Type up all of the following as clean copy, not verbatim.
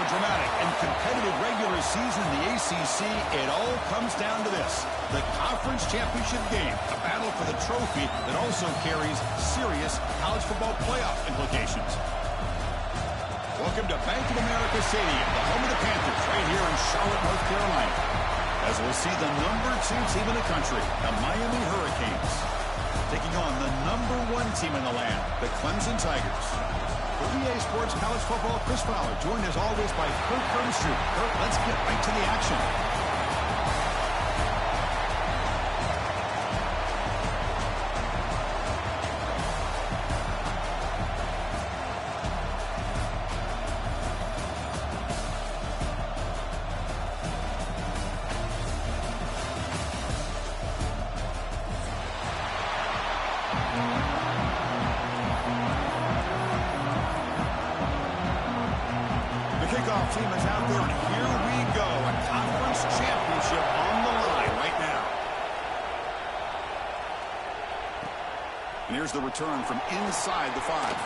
dramatic and competitive regular season in the ACC, it all comes down to this: the conference championship game, a battle for the trophy that also carries serious college football playoff implications. Welcome to Bank of America Stadium, the home of the Panthers, right here in Charlotte, North Carolina, as we'll see the number 2 team in the country, the Miami Hurricanes, taking on the number 1 team in the land, the Clemson Tigers. For EA Sports College Football, Chris Fowler, joined as always by Kirk Herbstreit. Kirk, let's get right to the action. Kickoff team is out there, and here we go. A conference championship on the line right now. And here's the return from inside the 5.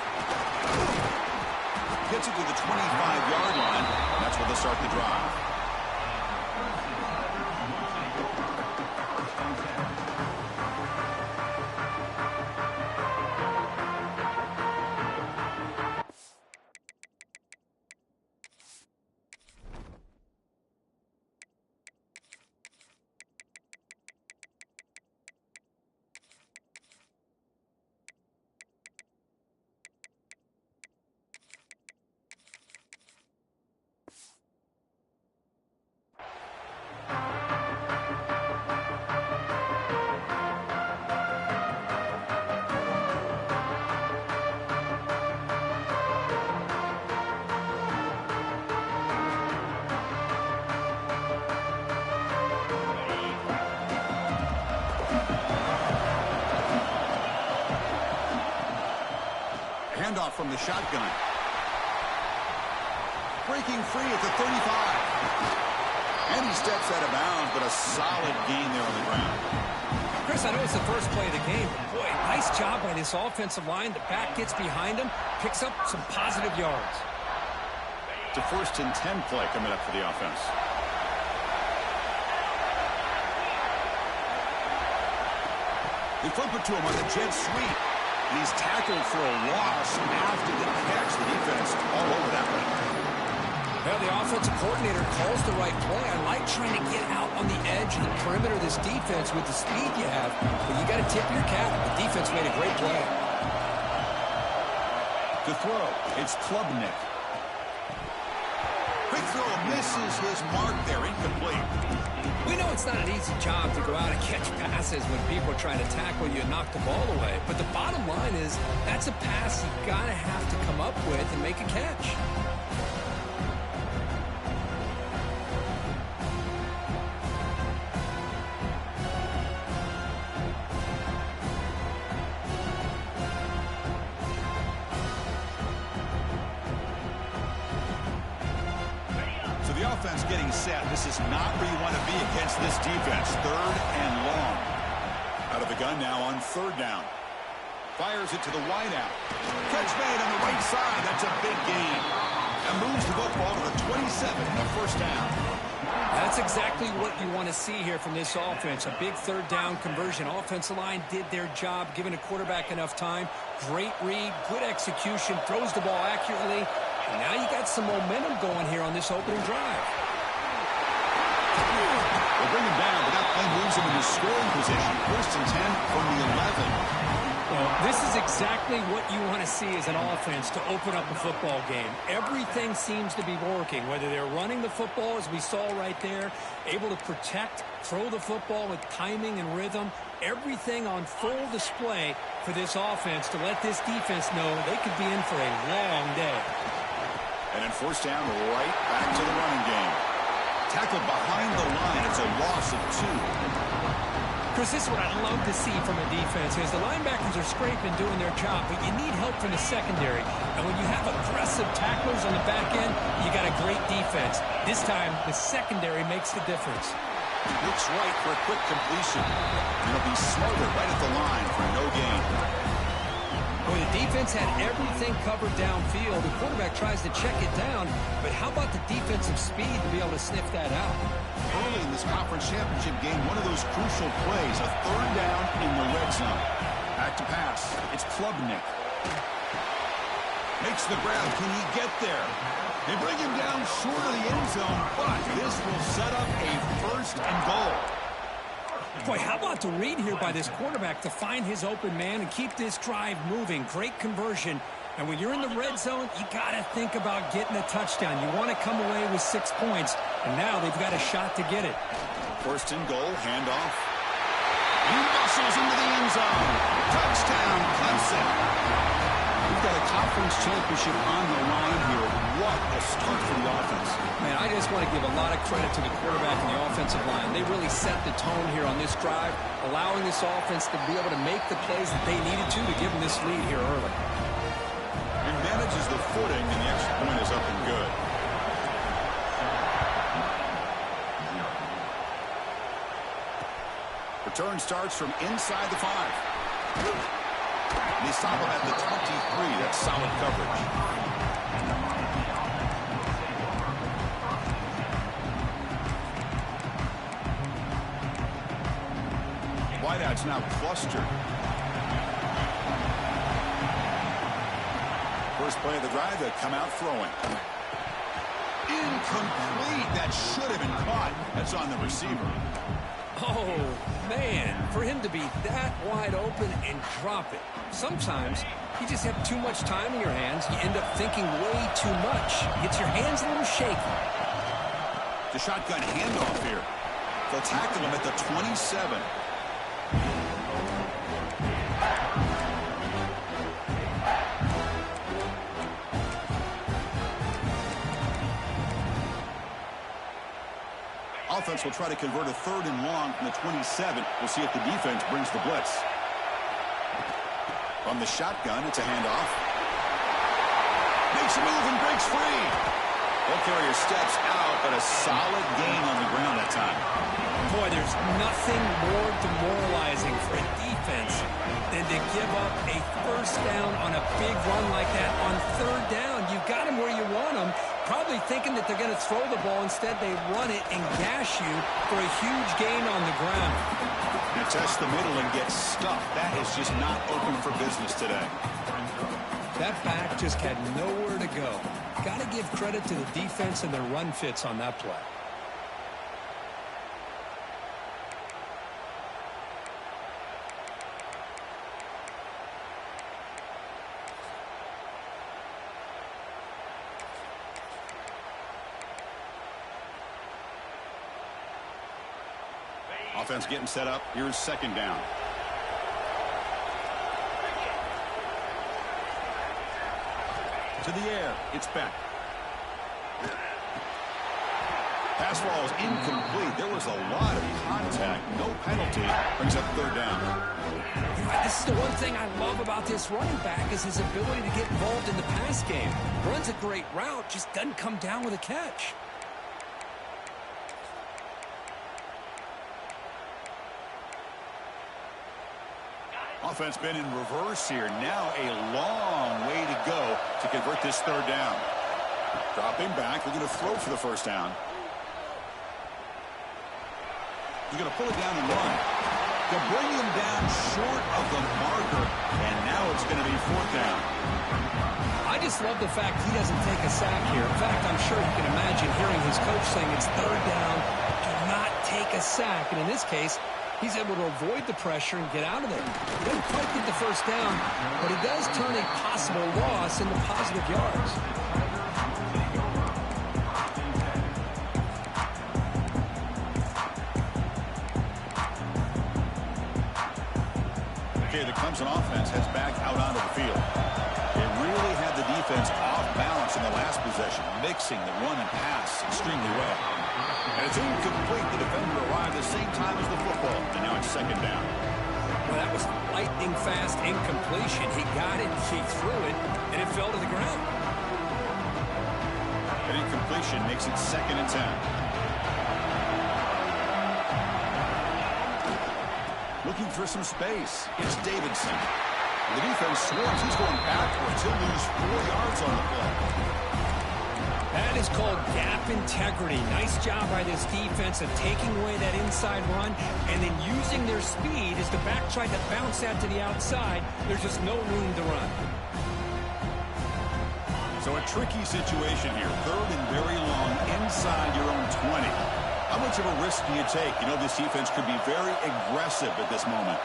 Gets it to the 25-yard line. That's where they'll start the drive. Handoff from the shotgun. Breaking free at the 35. And he steps out of bounds, but a solid gain there on the ground. Chris, I know it's the first play of the game, but boy, nice job by this offensive line. The back gets behind him, picks up some positive yards. It's a 1st and 10 play coming up for the offense. They flip it to him on the jet sweep. He's tackled for a loss after the catch. The defense all over that one. Well, the offensive coordinator calls the right play. I like trying to get out on the edge of the perimeter of this defense with the speed you have, but you got to tip your cap. The defense made a great play. To throw, it's Klubnik. Quick throw misses his mark there, incomplete. We know it's not an easy job to go out and catch passes when people are trying to tackle you and knock the ball away. But the bottom line is that's a pass you got to have to come up with and make a catch. Offense getting set. This is not where you want to be against this defense. 3rd and long. Out of the gun now on 3rd down. Fires it to the wideout. Catch made on the right side. That's a big gain. And moves the football to the 27 and a 1st down. That's exactly what you want to see here from this offense. A big 3rd down conversion. Offensive line did their job, giving a quarterback enough time. Great read, good execution, throws the ball accurately. And now you got some momentum going here on this opening drive. They'll bring him down, but that play moves him into scoring position. 1st and 10 from the 11. Well, this is exactly what you want to see as an offense to open up a football game. Everything seems to be working, whether they're running the football, as we saw right there, able to protect, throw the football with timing and rhythm. Everything on full display for this offense to let this defense know they could be in for a long day. And then 1st down, right back to the running game. Tackled behind the line. It's a loss of 2. Chris, this is what I love to see from a defense is the linebackers are scraping, doing their job, but you need help from the secondary. And when you have aggressive tacklers on the back end, you got a great defense. This time, the secondary makes the difference. Looks right for a quick completion. And it'll be smothered right at the line for no gain. Well, the defense had everything covered downfield. The quarterback tries to check it down, but how about the defense lots of speed to be able to sniff that out. Early in this conference championship game, one of those crucial plays, a third down in the red zone. Back to pass. It's Klubnik. Makes the grab. Can he get there? They bring him down short of the end zone, but this will set up a first and goal. Boy, how about the read here by this quarterback to find his open man and keep this drive moving. Great conversion. And when you're in the red zone, you got to think about getting a touchdown. You want to come away with 6 points, and now they've got a shot to get it. First and goal, handoff. He muscles into the end zone. Touchdown, Clemson. We've got a conference championship on the line here. What a start for the offense. Man, I just want to give a lot of credit to the quarterback and the offensive line. They really set the tone here on this drive, allowing this offense to be able to make the plays that they needed to give them this lead here early. And manages the footing, and the extra point is up and good. Return starts from inside the 5. They stop him at the 23. That's solid coverage. Wideouts now clustered. First play of the drive, they come out throwing. Incomplete. That should have been caught. That's on the receiver. Oh, man, for him to be that wide open and drop it. Sometimes you just have too much time in your hands. You end up thinking way too much. Gets your hands a little shaky. The shotgun handoff here. They'll tackle him at the 27. Offense will try to convert a third and long from the 27. We'll see if the defense brings the blitz. From the shotgun, it's a handoff. Makes a move and breaks free. Ball carrier steps out, but a solid gain on the ground that time. Boy, there's nothing more demoralizing for a defense than to give up a first down on a big run like that on third down. You've got them where you want them. Probably thinking that they're going to throw the ball. Instead, they run it and gash you for a huge gain on the ground. You test the middle and get stuffed. That is just not open for business today. That back just had nowhere to go. Got to give credit to the defense and their run fits on that play. Offense getting set up. Here's second down. To the air. It's back. Pass ball is incomplete. There was a lot of contact. No penalty. Brings up third down. This is the one thing I love about this running back is his ability to get involved in the pass game. Runs a great route, just doesn't come down with a catch. Offense been in reverse here. Now a long way to go to convert this third down. Dropping back. They're going to throw for the first down. He's going to pull it down and run. They'll bring him down short of the marker, and now it's going to be fourth down. I just love the fact he doesn't take a sack here. In fact, I'm sure you can imagine hearing his coach saying it's third down, do not take a sack. And in this case, he's able to avoid the pressure and get out of there. He doesn't quite get the first down, but he does turn a possible loss into positive yards. Okay, the Clemson offense heads back out onto the field. They really had the defense off balance in the last possession, mixing the run and pass extremely well. And it's incomplete. The defender arrived at the same time as the football, and now it's second down. Well, that was lightning fast incompletion. He got it, he threw it, and it fell to the ground. An incompletion makes it 2nd and 10. Looking for some space. It's Davidson. The defense swarms. He's going backwards. He'll lose 4 yards on the play. That is called gap integrity. Nice job by this defense of taking away that inside run and then using their speed as the back tried to bounce that to the outside. There's just no room to run. So a tricky situation here. 3rd and very long inside your own 20. How much of a risk do you take? You know, this defense could be very aggressive at this moment.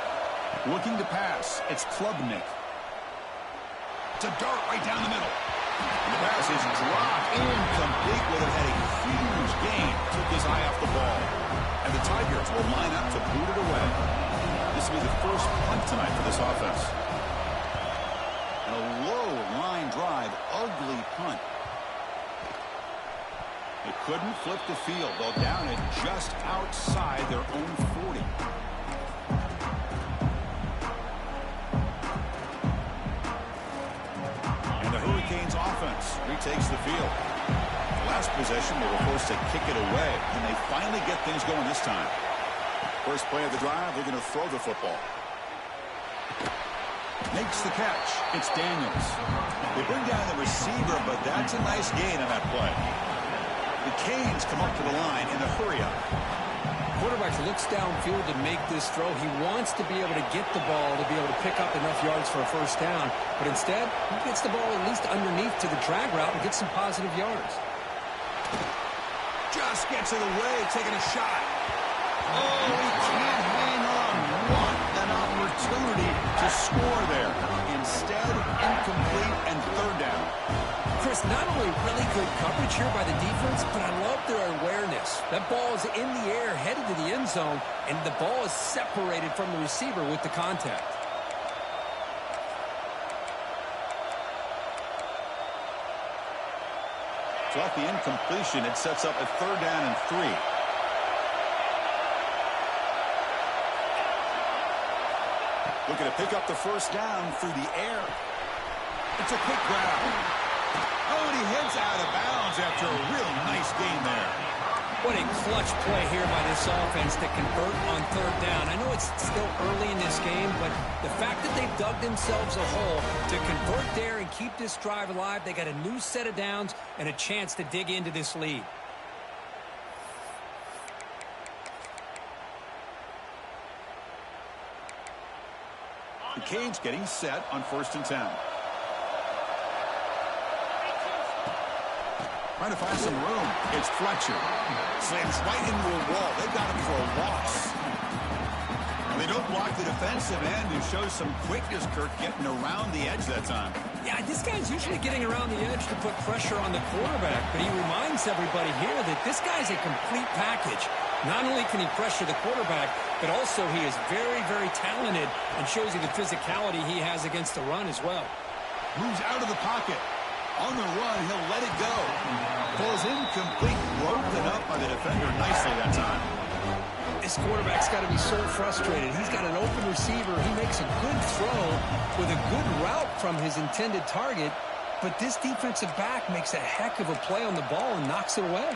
Looking to pass. It's Klubnik. It's a dart right down the middle. And the pass is dropped incomplete, but it had a huge gain. Took his eye off the ball. And the Tigers will line up to boot it away. This will be the first punt tonight for this offense. And a low line drive, ugly punt. They couldn't flip the field. They'll down it just outside their own 40. Hurricanes offense retakes the field. Last possession, they were forced to kick it away, and they finally get things going this time. First play of the drive, they're going to throw the football. Makes the catch. It's Daniels. They bring down the receiver, but that's a nice gain on that play. The Canes come up to the line in a hurry-up. Quarterback looks downfield to make this throw. He wants to be able to get the ball to be able to pick up enough yards for a first down. But instead, he gets the ball at least underneath to the drag route and gets some positive yards. Just gets it away, taking a shot. Oh, he can't hang on. What an opportunity to score there. Instead, incomplete and 3rd down. Chris, not only really good coverage here by the defense, but I love their awareness. That ball is in the air, headed to the end zone, and the ball is separated from the receiver with the contact. So off the incompletion, it sets up a 3rd down and 3. Looking to pick up the first down through the air. It's a quick grab. Oh, and he heads out of bounds after a real nice gain there. What a clutch play here by this offense to convert on 3rd down. I know it's still early in this game, but the fact that they've dug themselves a hole to convert there and keep this drive alive, they got a new set of downs and a chance to dig into this lead. The Canes getting set on 1st and 10. Trying to find some room. It's Fletcher. Slams right into a wall. They've got him for a loss. And they don't block the defensive end, who shows some quickness, Kirk, getting around the edge that time. Yeah, this guy's usually getting around the edge to put pressure on the quarterback, but he reminds everybody here that this guy's a complete package. Not only can he pressure the quarterback, but also he is very, very talented and shows you the physicality he has against the run as well. Moves out of the pocket. On the run, he'll let it go. Falls incomplete, broken up by the defender nicely that time. This quarterback's got to be so frustrated. He's got an open receiver. He makes a good throw with a good route from his intended target, but this defensive back makes a heck of a play on the ball and knocks it away.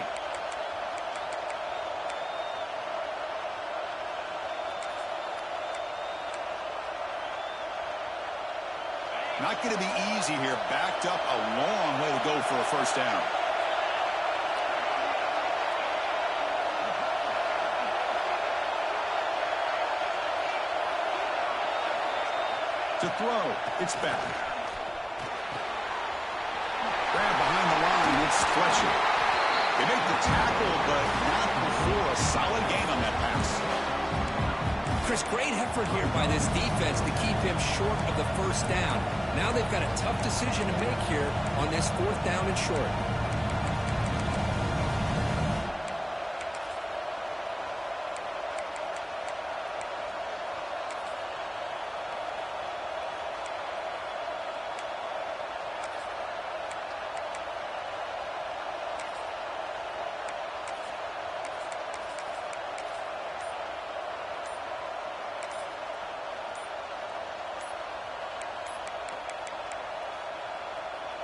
Not going to be easy here. Backed up a long way to go for a first down. To throw, it's back. Grab behind the line, it's Fletcher. They make the tackle, but not before a solid gain on that pass. Chris, great effort here by this defense to keep him short of the first down. Now they've got a tough decision to make here on this 4th down and short.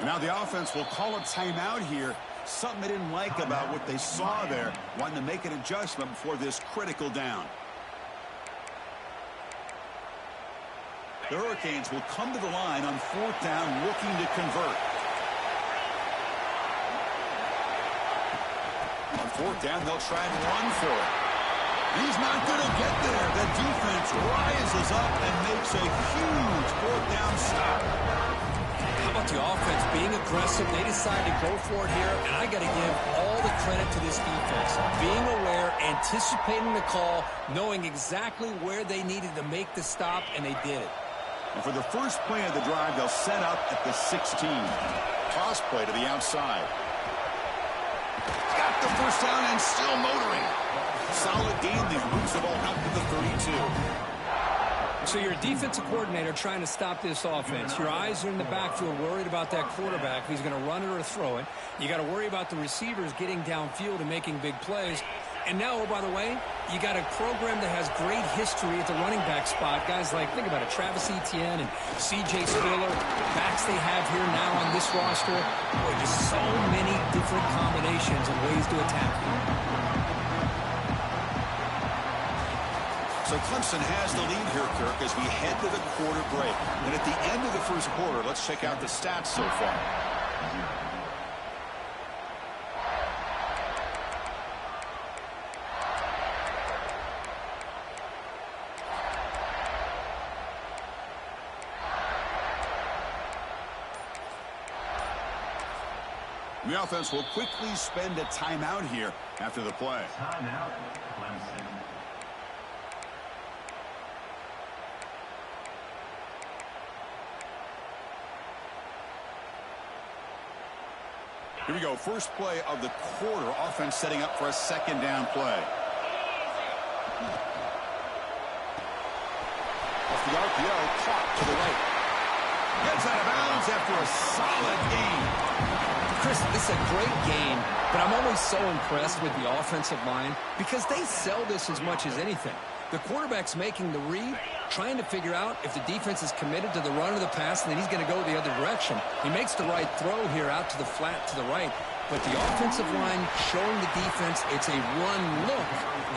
Now the offense will call a timeout here. Something they didn't like about what they saw there. Wanting to make an adjustment before this critical down. The Hurricanes will come to the line on 4th down, looking to convert. On fourth down, they'll try and run for it. He's not going to get there. The defense rises up and makes a huge fourth down stop. How about the offense being aggressive? They decided to go for it here, and I got to give all the credit to this defense. Being aware, anticipating the call, knowing exactly where they needed to make the stop, and they did it. And for the first play of the drive, they'll set up at the 16. Toss play to the outside. Got the first down and still motoring. Solid gain there. Moves the ball out to the 32. So you're a defensive coordinator trying to stop this offense. Your eyes are in the backfield worried about that quarterback. If he's going to run it or throw it. You got to worry about the receivers getting downfield and making big plays. And now, oh, by the way, you got a program that has great history at the running back spot. Guys like, think about it, Travis Etienne and C.J. Spiller, backs they have here now on this roster. Boy, just so many different combinations and ways to attack. So Clemson has the lead here, Kirk, as we head to the quarter break. And at the end of the first quarter, let's check out the stats so far. The offense will quickly spend a timeout here after the play. Timeout, Clemson. Here we go. First play of the quarter. Offense setting up for a second down play. Off the RPO, caught to the right. Gets out of bounds after a solid gain. Chris, this is a great game, but I'm always so impressed with the offensive line because they sell this as much as anything. The quarterback's making the read, trying to figure out if the defense is committed to the run or the pass, and then he's going to go the other direction. He makes the right throw here out to the flat to the right, but the offensive line showing the defense it's a run look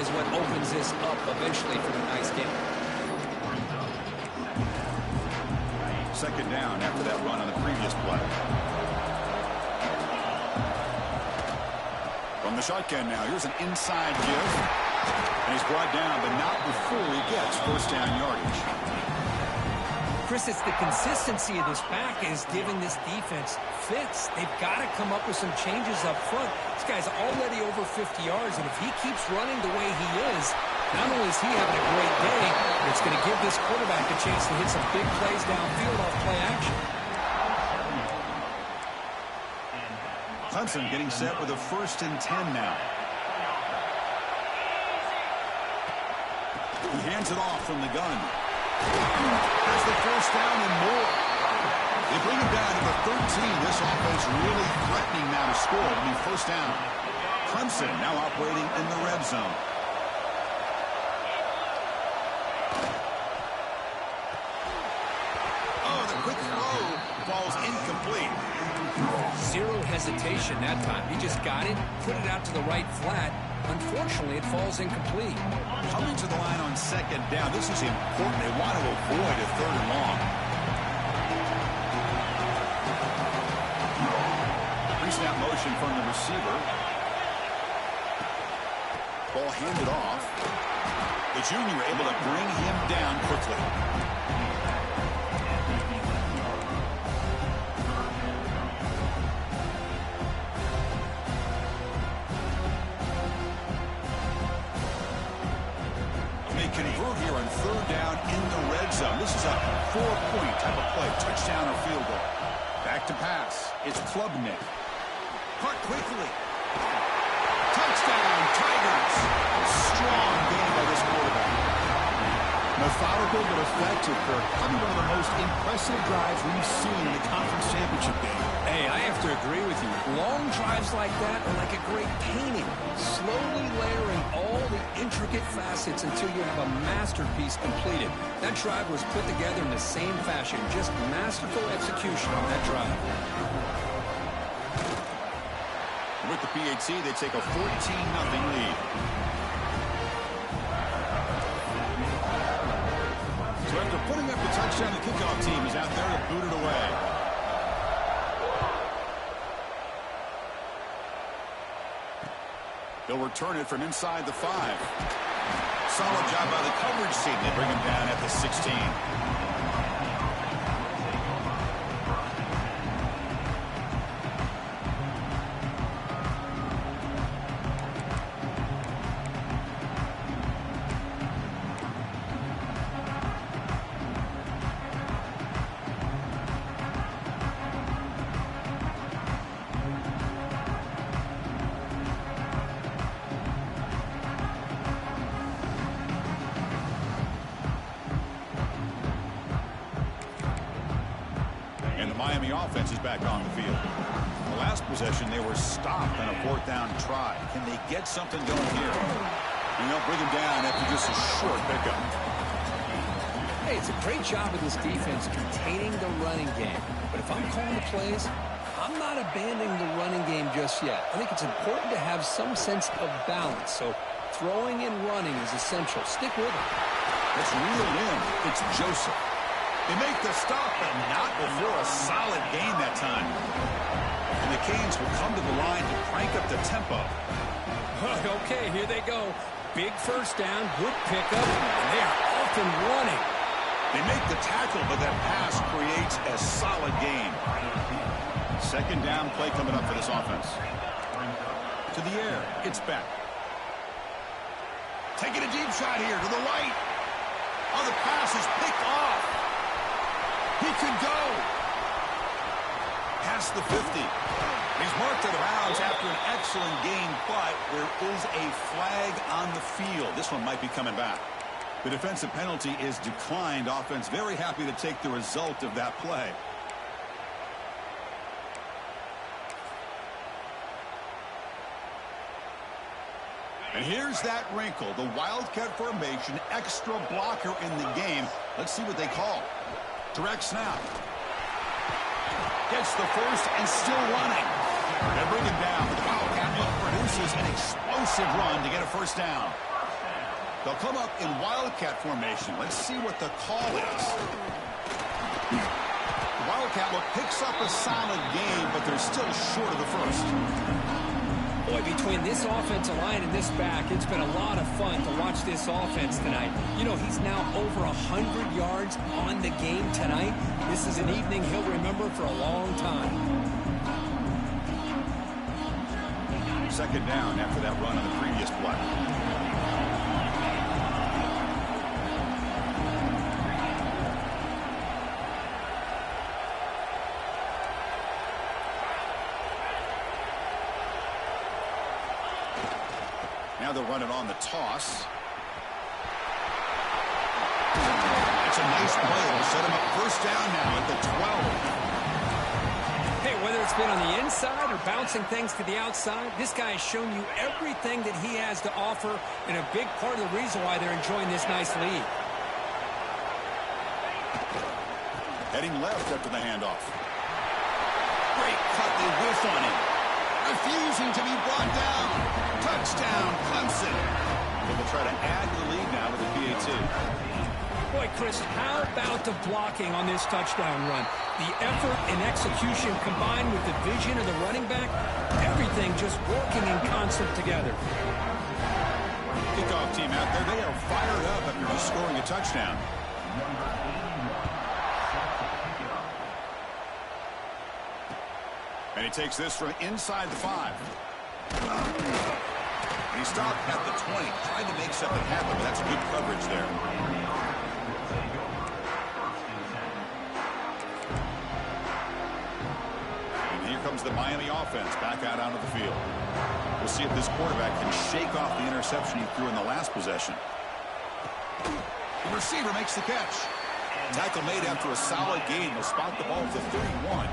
is what opens this up eventually for the nice game. Second down after that run on the previous play. From the shotgun now, here's an inside give. And he's brought down, but not before he gets first down yardage. Chris, it's the consistency of this back is giving this defense fits. They've got to come up with some changes up front. This guy's already over 50 yards, and if he keeps running the way he is, not only is he having a great day, but it's going to give this quarterback a chance to hit some big plays downfield off play action. Clemson getting set with a 1st and 10 now. He hands it off from the gun. Has the first down and more. They bring him down to the 13. This offense really threatening now to score. It'll be first down. Clemson now operating in the red zone. Oh, the quick throw falls incomplete. Zero hesitation that time. He just got it, put it out to the right flat. Unfortunately, it falls incomplete. Coming to the line on second down. This is important. They want to avoid a 3rd and long. Pre-snap motion from the receiver. Ball handed off. The junior able to bring him down quickly. Convert here on 3rd down in the red zone. This is a 4-point type of play, touchdown or field goal. Back to pass. It's Klubnik. Caught quickly. Touchdown, Tigers. Strong game by this quarterback. Methodical but effective, Kirk. Probably one of the most impressive drives we've seen in the conference championship game. Hey, I have to agree with you. Long drives like that are like a great painting. Slowly layering all the intricate facets until you have a masterpiece completed. That drive was put together in the same fashion. Just masterful execution on that drive. With the PHC, they take a 14-0 lead. So after putting up the touchdown, the kickoff team is out there to boot it away. He'll return it from inside the 5. Solid job by the coverage team. They bring him down at the 16. Miami offense is back on the field. The last possession, they were stopped on a 4th down try. Can they get something going here? And they'll bring him down after just a short pickup. Hey, it's a great job of this defense containing the running game. But if I'm calling the plays, I'm not abandoning the running game just yet. I think it's important to have some sense of balance. So throwing and running is essential. Stick with it. Let's reel it in. It's Joseph. They make the stop, but not before a solid gain that time. And the Canes will come to the line to crank up the tempo. Okay, here they go. Big first down, good pickup, and they are off and running. They make the tackle, but that pass creates a solid gain. 2nd down play coming up for this offense. To the air, it's Beck. Taking a deep shot here to the right. Oh, the pass is picked off. He can go. Past the 50. He's marked out of bounds after an excellent gain, but there is a flag on the field. This one might be coming back. The defensive penalty is declined. Offense very happy to take the result of that play. And here's that wrinkle. The Wildcat formation, extra blocker in the game. Let's see what they call. Direct snap. Gets the first and still running. They bring him down. The Wildcat produces an explosive run to get a first down. They'll come up in Wildcat formation. Let's see what the call is. The Wildcat picks up a solid game, but they're still short of the first. Boy, between this offensive line and this back, it's been a lot of fun to watch this offense tonight. You know, he's now over 100 yards on the game tonight. This is an evening he'll remember for a long time. 2nd down after that run on the previous play. Now they'll run it on the toss. That's a nice play. It'll set him up first down now at the 12. Hey, whether it's been on the inside or bouncing things to the outside, this guy has shown you everything that he has to offer, and a big part of the reason why they're enjoying this nice lead. Heading left after the handoff. Great cut. They whiff on him. Refusing to be brought down. Touchdown, Clemson. They will try to add to the lead now with a PAT. Boy, Chris, how about the blocking on this touchdown run? The effort and execution combined with the vision of the running back, everything just working in concert together. Kickoff team out there, they are fired up after just scoring a touchdown. And he takes this from inside the 5. And he stopped at the 20, trying to make something happen, but that's good coverage there. And here comes the Miami offense back out onto the field. We'll see if this quarterback can shake off the interception he threw in the last possession. The receiver makes the catch. Tackle made after a solid gain. Will spot the ball at the 31.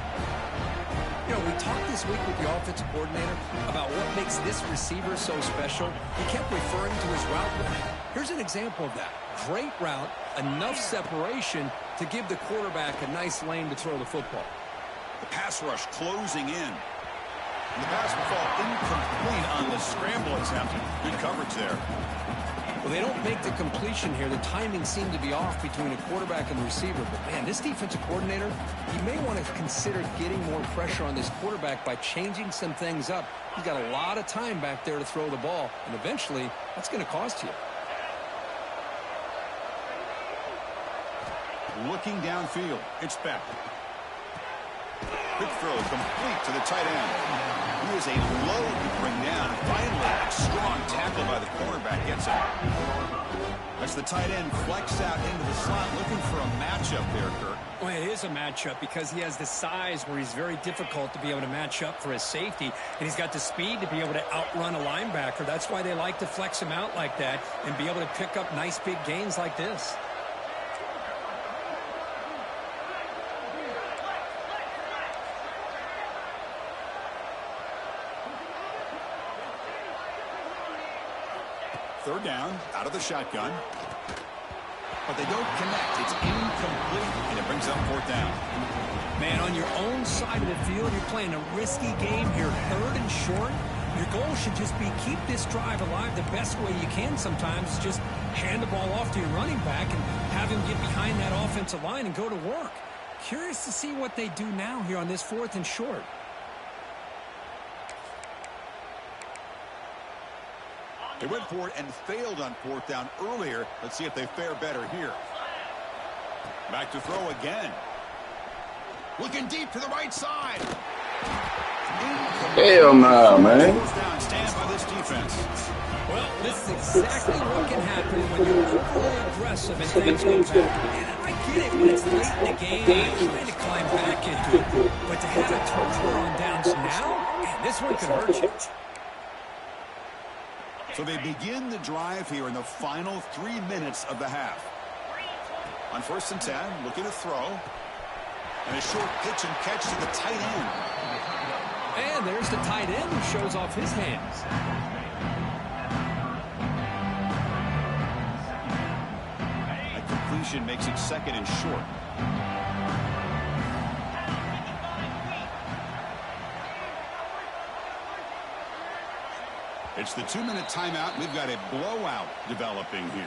You know, we talked this week with the offensive coordinator about what makes this receiver so special. He kept referring to his route running. Here's an example of that. Great route, enough separation to give the quarterback a nice lane to throw the football. The pass rush closing in. And the pass will fall incomplete on the scramble attempt. Good coverage there. Well, they don't make the completion here. The timing seemed to be off between a quarterback and the receiver. But, man, this defensive coordinator, he may want to consider getting more pressure on this quarterback by changing some things up. He's got a lot of time back there to throw the ball, and eventually that's going to cost you. Looking downfield, it's Beck. Quick throw, complete to the tight end. He is a load to bring down. Finally, a strong tackle by the cornerback gets him. That's the tight end flexed out into the slot, looking for a matchup there, Kirk. Well, it is a matchup because he has the size where he's very difficult to be able to match up for his safety, and he's got the speed to be able to outrun a linebacker. That's why they like to flex him out like that and be able to pick up nice big gains like this. Third down, out of the shotgun. But they don't connect. It's incomplete, and it brings up fourth down. Man, on your own side of the field, you're playing a risky game here. Third and short. Your goal should just be keep this drive alive the best way you can sometimes. Is just hand the ball off to your running back and have him get behind that offensive line and go to work. Curious to see what they do now here on this fourth and short. They went for it and failed on fourth down earlier. Let's see if they fare better here. Back to throw again. Looking deep to the right side. Hell no, man. Down, stand by this defense. Well, this is exactly what can happen when you're overly aggressive and things go back. And I get it when it's late in the game, you're trying to climb back into it. But to have a turnover on downs now, man, this one could hurt you. So they begin the drive here in the final 3 minutes of the half. On 1st and 10, looking to throw. And a short pitch and catch to the tight end. And there's the tight end who shows off his hands. That completion makes it 2nd and short. It's the 2-minute timeout. We've got a blowout developing here.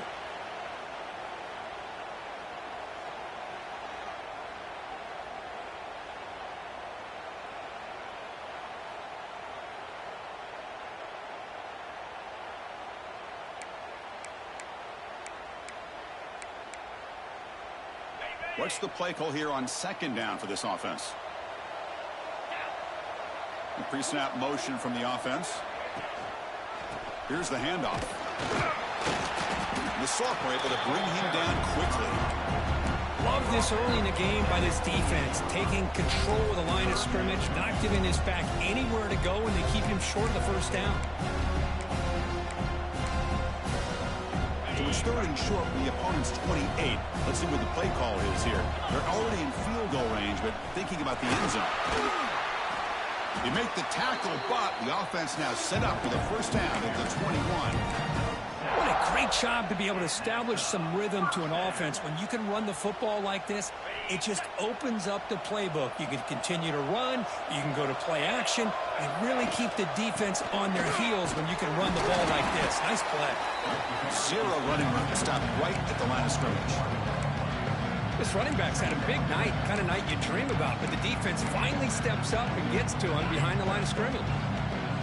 What's the play call here on 2nd down for this offense? A pre-snap motion from the offense. Here's the handoff. The sophomore able to bring him down quickly. Love this early in the game by this defense, taking control of the line of scrimmage, not giving his back anywhere to go, and they keep him short of the first down. So it's 3rd and short from the opponent's 28. Let's see what the play call is here. They're already in field goal range, but thinking about the end zone. They make the tackle, but the offense now set up for the first down at the 21. What a great job to be able to establish some rhythm to an offense. When you can run the football like this, it just opens up the playbook. You can continue to run, you can go to play action, and really keep the defense on their heels when you can run the ball like this. Nice play. 0 running room to stop right at the line of scrimmage. This running back's had a big night, kind of night you dream about, but the defense finally steps up and gets to him behind the line of scrimmage.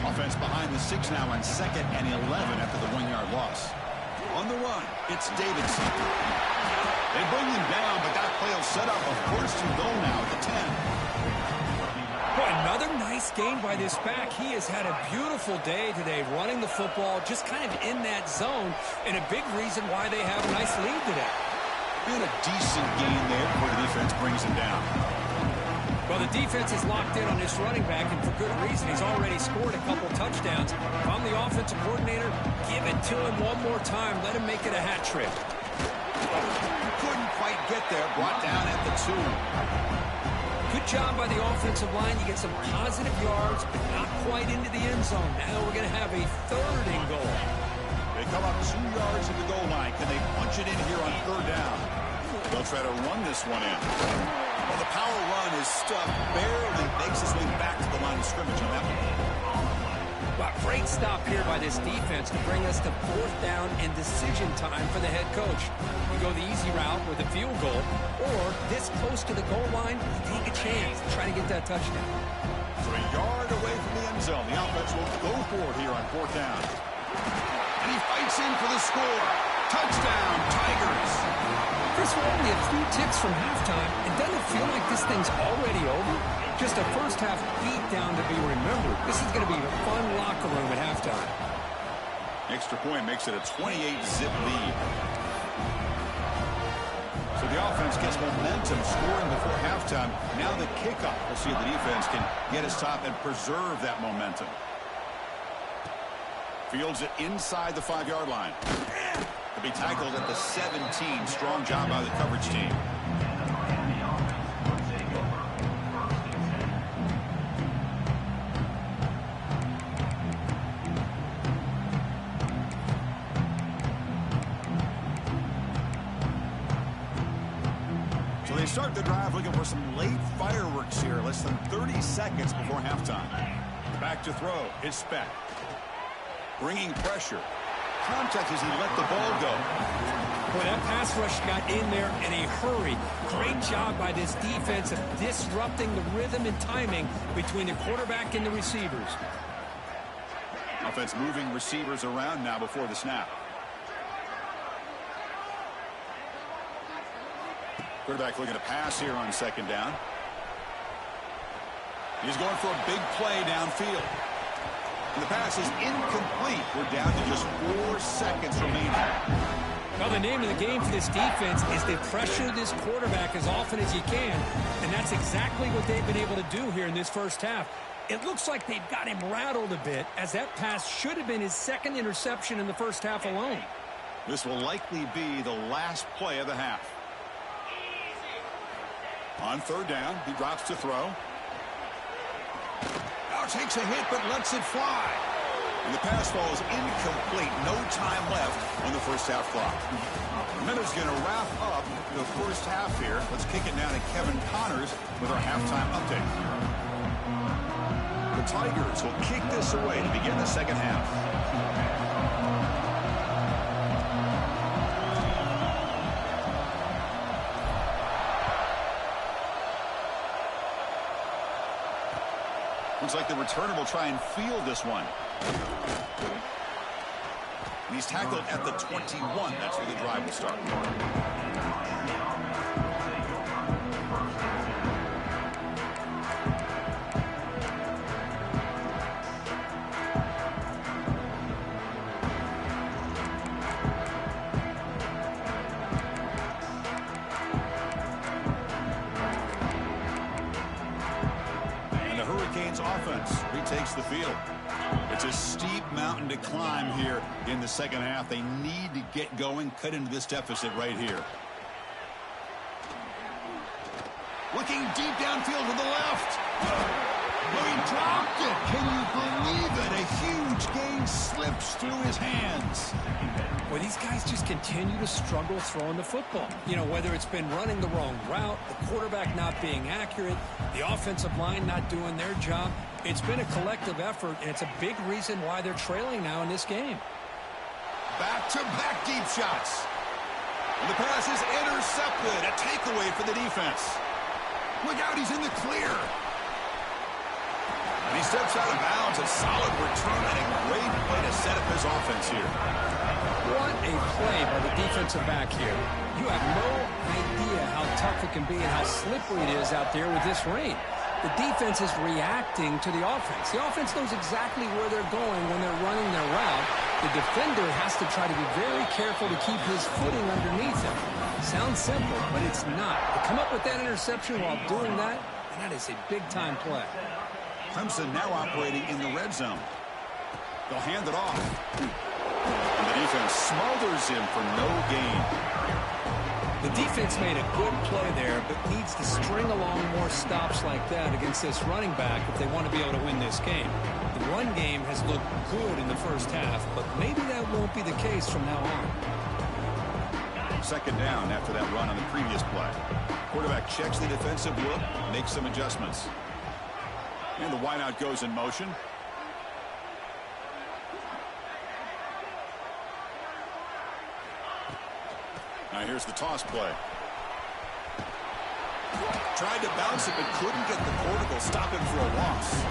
Offense behind the 6 now on 2nd and 11 after the 1-yard loss. On the run, it's Davidson. They bring him down, but that play will set up a 1st and goal now at the 10. Boy, another nice game by this back. He has had a beautiful day today running the football, just kind of in that zone, and a big reason why they have a nice lead today. Been a decent game there before the defense brings him down. Well, the defense is locked in on this running back, and for good reason. He's already scored a couple touchdowns. If I'm the offensive coordinator, give it to him one more time. Let him make it a hat trick. Couldn't quite get there. Brought down at the 2. Good job by the offensive line. You get some positive yards, but not quite into the end zone. Now we're going to have a 3rd and goal. They come up 2 yards in the goal line. Can they punch it in here on 3rd down? They'll try to run this one in. Well, the power run is stuck. Barely makes his way back to the line of scrimmage on that one. Well, great stop here by this defense to bring us to 4th down and decision time for the head coach. You go the easy route with a field goal, or this close to the goal line, you take a chance to try to get that touchdown. So a yard away from the end zone. The offense will go for it here on 4th down. And he fights in for the score. Touchdown, Tigers. Chris, we're only a few ticks from halftime. It doesn't feel like this thing's already over. Just a first-half beatdown to be remembered. This is going to be a fun locker room at halftime. Extra point makes it a 28-zip lead. So the offense gets momentum scoring before halftime. Now the kickoff. We'll see if the defense can get a stop and preserve that momentum. Fields it inside the 5-yard line. To be tackled at the 17. Strong job by the coverage team. So they start the drive looking for some late fireworks here. Less than 30 seconds before halftime. Back to throw. It's Speck. Bringing pressure. Contact as he let the ball go. Boy, that pass rush got in there in a hurry. Great job by this defense of disrupting the rhythm and timing between the quarterback and the receivers. Offense moving receivers around now before the snap. Quarterback looking to pass here on 2nd down. He's going for a big play downfield. And the pass is incomplete. We're down to just 4 seconds remaining. Well, the name of the game for this defense is to pressure this quarterback as often as you can, and that's exactly what they've been able to do here in this first half. It looks like they've got him rattled a bit, as that pass should have been his 2nd interception in the first half alone. This will likely be the last play of the half. On 3rd down, he drops to throw. Now takes a hit, but lets it fly. And the pass falls incomplete. No time left on the first half clock. Minutes going to wrap up the first half here. Let's kick it down to Kevin Connors with our halftime update. The Tigers will kick this away to begin the second half. Looks like the returner will try and field this one. And he's tackled at the 21. That's where the drive will start. Offense retakes the field. It's a steep mountain to climb here in the second half. They need to get going, cut into this deficit right here. Looking deep downfield to the left. Oh, he dropped it. Can you believe it? A huge gain slips through his hands. Well, these guys just continue to struggle throwing the football. You know, whether it's been running the wrong route, the quarterback not being accurate, the offensive line not doing their job. It's been a collective effort, and it's a big reason why they're trailing now in this game. Back-to-back deep shots. And the pass is intercepted. A takeaway for the defense. Look out, he's in the clear. And he steps out of bounds. A solid return and a great way to set up his offense here. What a play by the defensive back here. You have no idea how tough it can be and how slippery it is out there with this rain. The defense is reacting to the offense. The offense knows exactly where they're going when they're running their route. The defender has to try to be very careful to keep his footing underneath him. Sounds simple, but it's not. To come up with that interception while doing that, and that is a big-time play. Clemson now operating in the red zone. They'll hand it off. And the defense smothers him for no gain. The defense made a good play there, but needs to string along more stops like that against this running back if they want to be able to win this game. The run game has looked good in the first half, but maybe that won't be the case from now on. Second down after that run on the previous play. Quarterback checks the defensive look, makes some adjustments. And the wideout goes in motion. Now here's the toss play. Tried to bounce it, but couldn't get the quarter to stop him for a loss.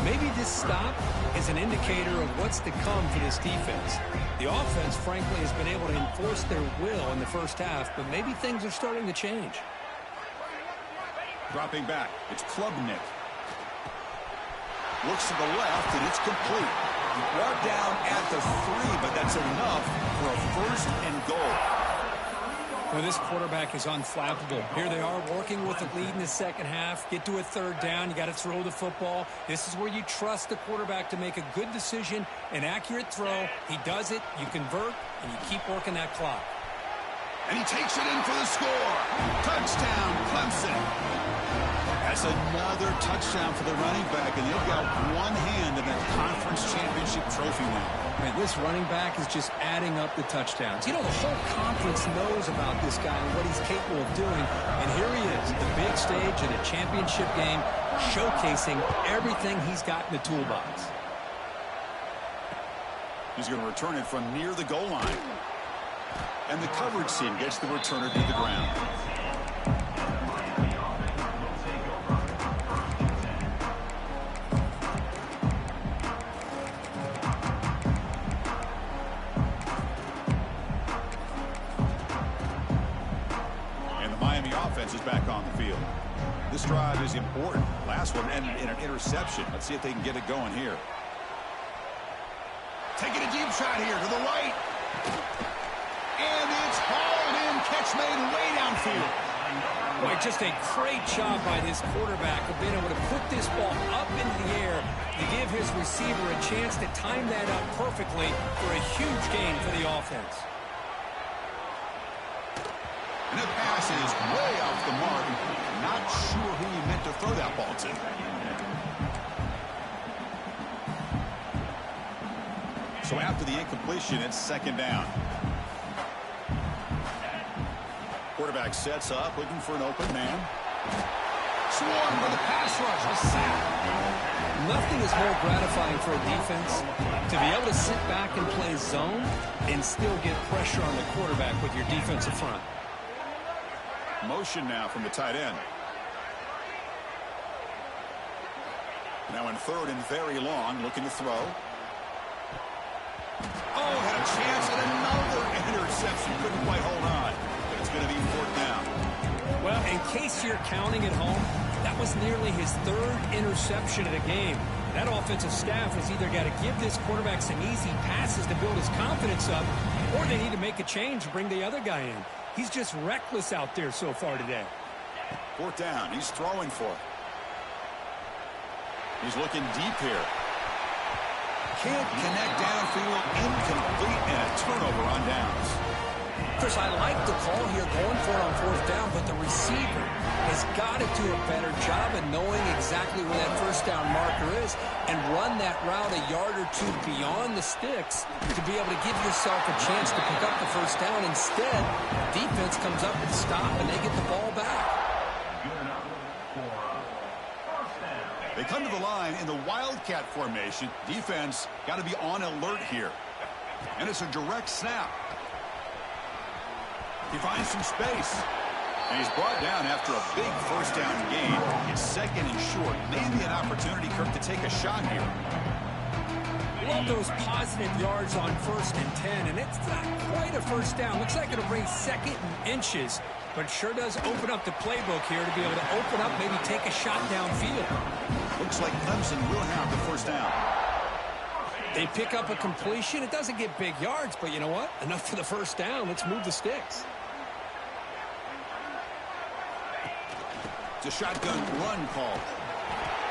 Maybe this stop is an indicator of what's to come for this defense. The offense, frankly, has been able to enforce their will in the first half, but maybe things are starting to change. Dropping back, it's Klubnik. Looks to the left, and it's complete. Brought down at the 3, but that's enough for a first and goal. Well, this quarterback is unflappable. Here they are working with the lead in the second half. Get to a third down. You got to throw the football. This is where you trust the quarterback to make a good decision, an accurate throw. He does it, you convert, and you keep working that clock. And he takes it in for the score. Touchdown, Clemson. That's another touchdown for the running back, and they've got one hand in that conference championship trophy now. Man, this running back is just adding up the touchdowns. You know, the whole conference knows about this guy and what he's capable of doing, and here he is, the big stage in a championship game, showcasing everything he's got in the toolbox. He's going to return it from near the goal line. And the coverage team gets the returner to the ground. And the Miami offense is back on the field. This drive is important. Last one ended in an interception. Let's see if they can get it going here. Taking a deep shot here to the right. And it's hauled in, catch made way downfield. Boy, just a great job by this quarterback of being able to put this ball up into the air to give his receiver a chance to time that up perfectly for a huge gain for the offense. And the pass is way off the mark. Not sure who he meant to throw that ball to. So after the incompletion, it's second down. Quarterback sets up, looking for an open man. Swarm for the pass rush. A sack. Nothing is more gratifying for a defense to be able to sit back and play zone and still get pressure on the quarterback with your defensive front. Motion now from the tight end. Now in third and very long, looking to throw. Oh, had a chance at another interception. Couldn't quite hold on. But it's going to be fourth down. Well, in case you're counting at home, that was nearly his third interception of the game. That offensive staff has either got to give this quarterback some easy passes to build his confidence up, or they need to make a change to bring the other guy in. He's just reckless out there so far today. Fourth down. He's throwing for it. He's looking deep here. Can't connect downfield, incomplete, and a turnover on downs. Chris, I like the call here going for it on fourth down, but the receiver has got to do a better job of knowing exactly where that first down marker is and run that route a yard or two beyond the sticks to be able to give yourself a chance to pick up the first down. Instead, defense comes up and stop, and they get the ball back. They come to the line in the Wildcat formation. Defense got to be on alert here. And it's a direct snap. He finds some space. And he's brought down after a big first down gain. It's second and short. Maybe an opportunity, Kirk, to take a shot here. Love those positive yards on 1st and 10, and it's not quite a first down. Looks like it'll bring second and inches, but sure does open up the playbook here to be able to open up, maybe take a shot downfield. Looks like Clemson will have the first down. They pick up a completion. It doesn't get big yards, but you know what? Enough for the first down. Let's move the sticks. It's a shotgun run call.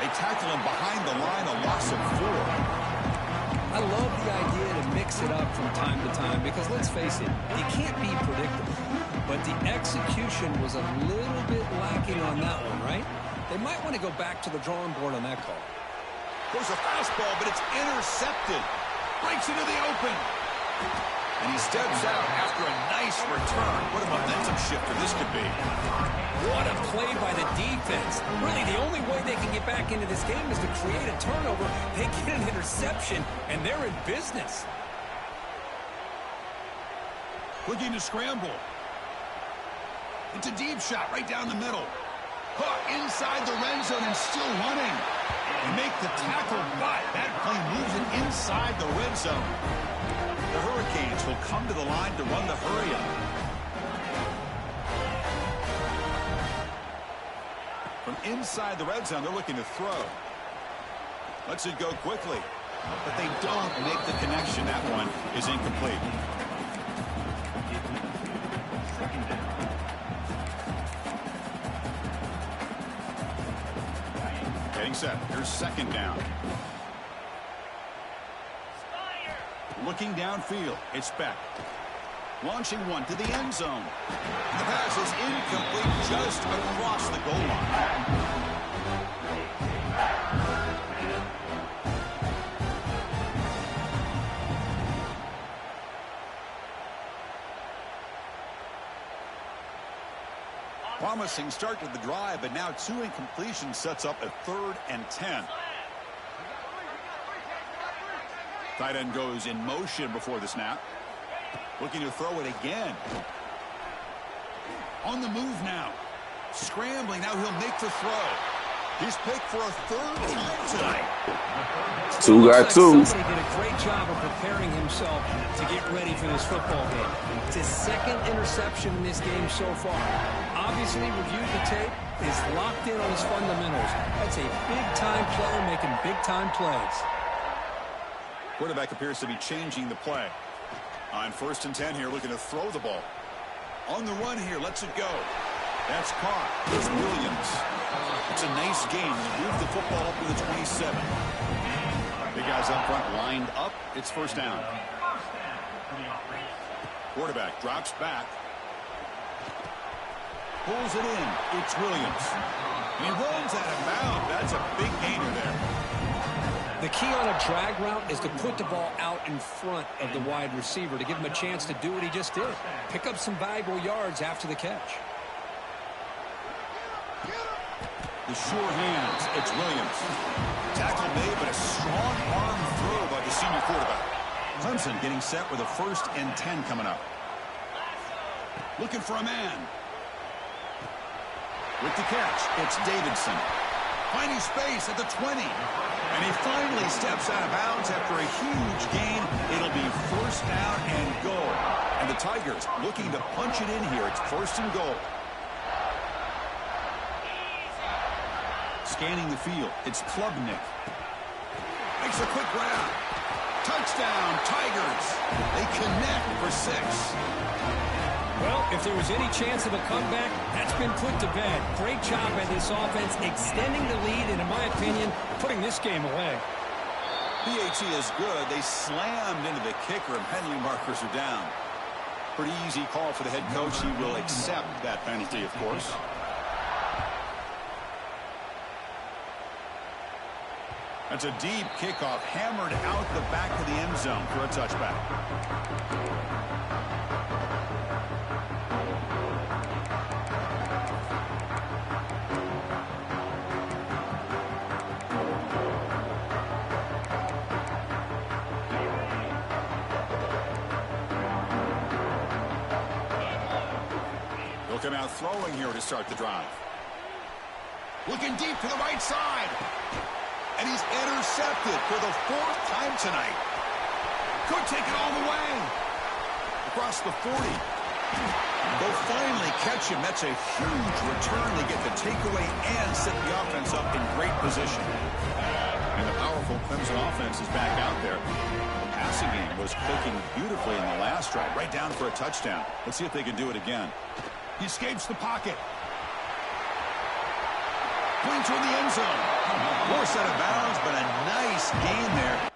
They tackle him behind the line, a loss of 4. I love the idea to mix it up from time to time because, let's face it, you can't be predictable. But the execution was a little bit lacking on that one, right? They might want to go back to the drawing board on that call. There's a fastball, but it's intercepted. Breaks into the open. And he steps out after a nice return. What a momentum shifter this could be. What a play by the defense. Really, the only way they can get back into this game is to create a turnover. They get an interception, and they're in business. Looking to scramble. It's a deep shot right down the middle. Caught inside the red zone and still running. They make the tackle, but that play moves it inside the red zone. The Hurricanes will come to the line to run the hurry up. From inside the red zone, they're looking to throw. Lets it go quickly. But they don't make the connection. That one is incomplete. Getting set. Here's second down. Looking downfield. It's Beck. Launching one to the end zone. The pass is incomplete just across the goal line. Promising start to the drive, but now 2 incompletions sets up a 3rd and 10. Tight end goes in motion before the snap. Looking to throw it again. On the move now. Scrambling. Now he'll make the throw. He's picked for a 3rd time tonight. Two got two. Somebody did a great job of preparing himself to get ready for this football game. It's his 2nd interception in this game so far. Obviously reviewed the tape, is locked in on his fundamentals. That's a big-time player making big-time plays. Quarterback appears to be changing the play. On 1st and 10 here, looking to throw the ball. On the run here, lets it go. That's caught. It's Williams. It's a nice game. Move the football up to the 27. Big guys up front lined up. It's 1st down. Quarterback drops back. Pulls it in. It's Williams. He runs out of bounds. That's a big gainer there. The key on a drag route is to put the ball out in front of the wide receiver to give him a chance to do what he just did. Pick up some valuable yards after the catch. The sure hands. It's Williams. Tackle made, but a strong arm throw by the senior quarterback. Clemson getting set with a 1st and 10 coming up. Looking for a man. With the catch, it's Davidson. Finding space at the 20. And he finally steps out of bounds after a huge gain. It'll be 1st down and goal. And the Tigers looking to punch it in here. It's 1st and goal. Scanning the field. It's Klubnik. Makes a quick grab. Touchdown, Tigers. They connect for 6. Well, if there was any chance of a comeback, that's been put to bed. Great job by this offense extending the lead and, in my opinion, putting this game away. PAT is good. They slammed into the kicker and penalty markers are down. Pretty easy call for the head coach. He will accept that penalty, of course. That's a deep kickoff, hammered out the back of the end zone for a touchback. Looking out throwing here to start the drive. Looking deep to the right side. And he's intercepted for the 4th time tonight. Could take it all the way. Across the 40. They'll finally catch him. That's a huge return. They get the takeaway and set the offense up in great position. And the powerful Clemson offense is back out there. The passing game was clicking beautifully in the last drive. Right down for a touchdown. Let's see if they can do it again. He escapes the pocket. Going toward the end zone. Forced out of bounds, but a nice gain there.